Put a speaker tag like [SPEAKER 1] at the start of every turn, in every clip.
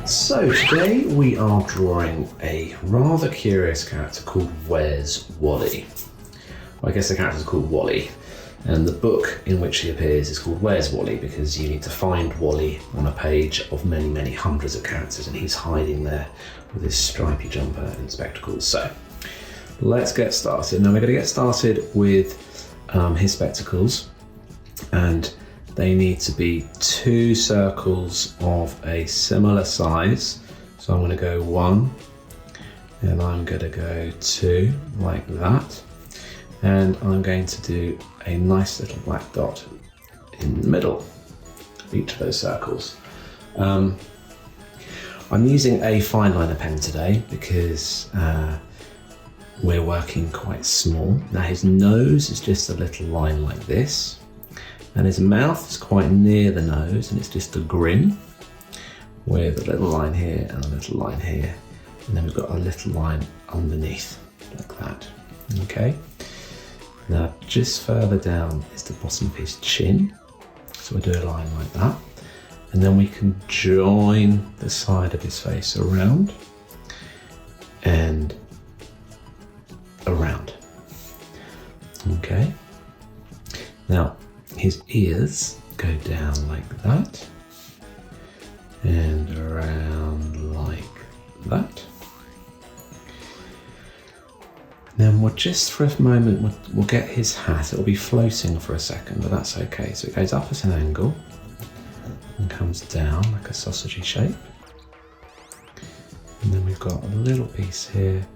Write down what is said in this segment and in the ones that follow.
[SPEAKER 1] So today we are drawing a rather curious character called Where's Wally? Well, I guess the character is called Wally, and the book in which he appears is called Where's Wally, because you need to find Wally on a page of many, many hundreds of characters, and he's hiding there with his stripy jumper and spectacles. So let's get started. Now we're going to get started with his spectacles, and they need to be 2 circles of a similar size. So I'm going to go 1, and I'm going to go 2, like that. And I'm going to do a nice little black dot in the middle of each of those circles. I'm using a fine liner pen today because we're working quite small. Now his nose is just a little line like this, and his mouth is quite near the nose, and it's just a grin with a little line here and a little line here, and then we've got a little line underneath like that. Okay, now just further down is the bottom of his chin, so we'll do a line like that, and then we can join the side of his face around and around. Okay, now his ears go down like that and around like that. Then we'll just for a moment, we'll get his hat. It'll be floating for a second, but that's okay. So it goes up at an angle and comes down like a sausagey shape. And then we've got a little piece here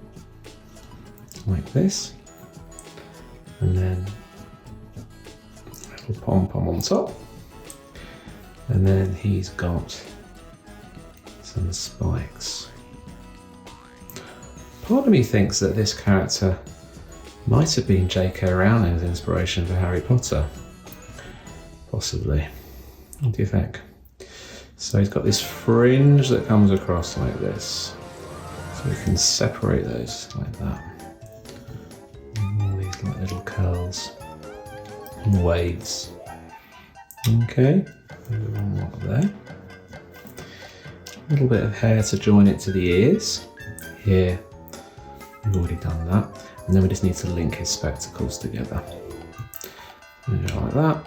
[SPEAKER 1] like this. And then a little pom-pom on top. And then he's got some spikes. Part of me thinks that this character might have been J.K. Rowling's inspiration for Harry Potter. Possibly. What do you think? So he's got this fringe that comes across like this. So we can separate those like that. And all these like little curls and waves. Okay, maybe one more there. A little bit of hair to join it to the ears. Here, we've already done that. And then we just need to link his spectacles together. So like that,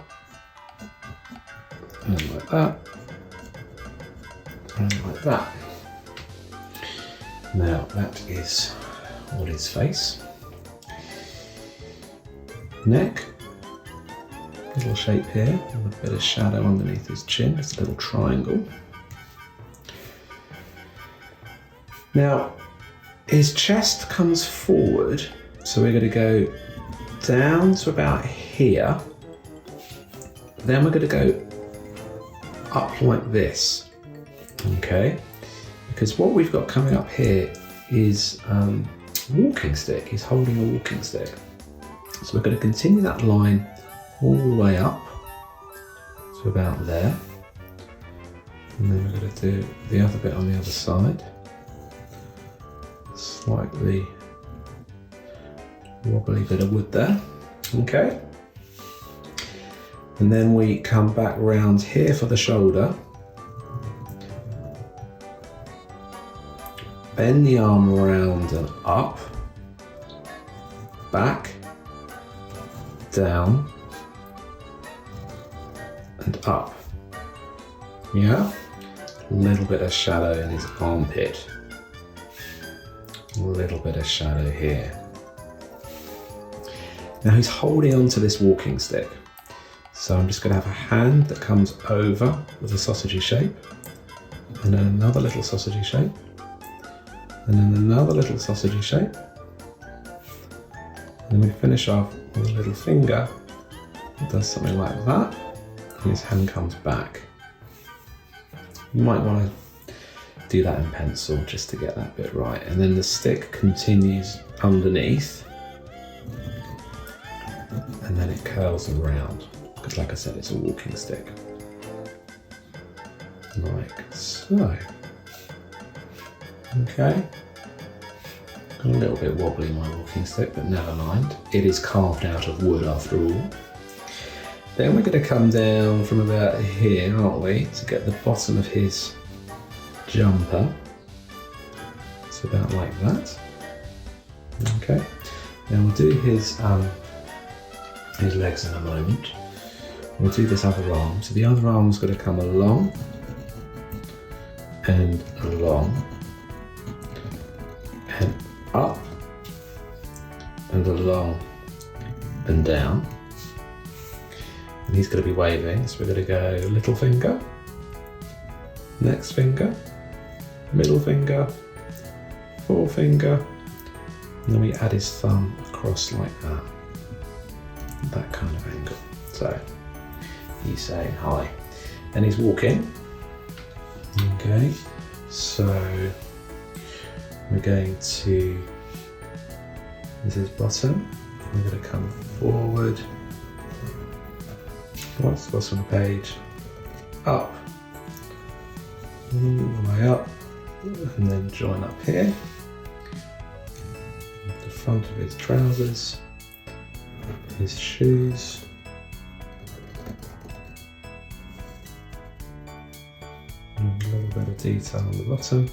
[SPEAKER 1] and like that, and like that. Now that is Wally's face. Neck, little shape here, with a bit of shadow underneath his chin, just a little triangle. Now, his chest comes forward, so we're going to go down to about here. Then we're going to go up like this, okay? Because what we've got coming up here is a walking stick. He's holding a walking stick. So we're going to continue that line all the way up to about there. And then we're going to do the other bit on the other side. Slightly wobbly bit of wood there. Okay. And then we come back round here for the shoulder. Bend the arm around and up. Back. Down. And up. Yeah? A little bit of shadow in his armpit. A little bit of shadow here. Now he's holding onto this walking stick. So I'm just going to have a hand that comes over with a sausagey shape, and then another little sausagey shape, and then another little sausagey shape. And then we finish off with a little finger that does something like that, and his hand comes back. You might want to do that in pencil just to get that bit right. And then the stick continues underneath, and then it curls around, because like I said, it's a walking stick. Like so. Okay. Got a little bit wobbly my walking stick, but never mind. It is carved out of wood after all. Then we're going to come down from about here, aren't we, to get the bottom of his jumper. It's about like that. Okay. Now we'll do his legs in a moment. We'll do this other arm. So the other arm's got to come along and along and up and along and down. And he's going to be waving, so we're going to go little finger, next finger, middle finger, forefinger, and then we add his thumb across like that. That kind of angle. So he's saying hi. And he's walking. Okay, so we're going to, this is bottom. We're going to come forward. What's the bottom of the page? Up. All the way up. And then join up here. The front of his trousers. His shoes. And a little bit of detail on the bottom.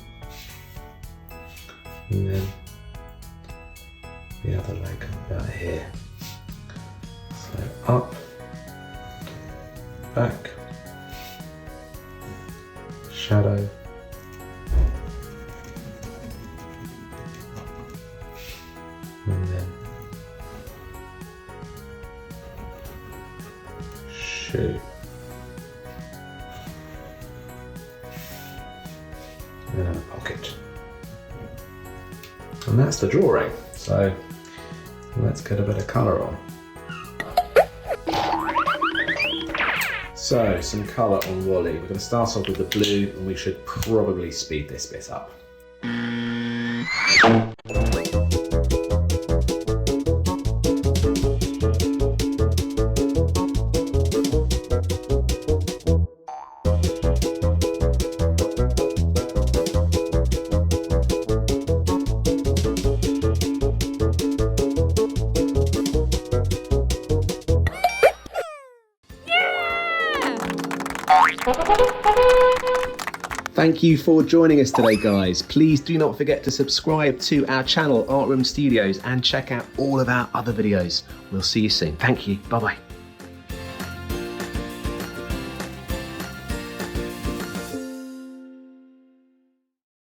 [SPEAKER 1] And then the other leg about here. So up, back, shadow, and then shoe. And a pocket. And that's the drawing. So let's get a bit of colour on. So some colour on Wally. We're going to start off with the blue and we should probably speed this bit up. Thank you for joining us today, guys. Please do not forget to subscribe to our channel, Art Room Studios, and check out all of our other videos. We'll see you soon. Thank you. Bye-bye.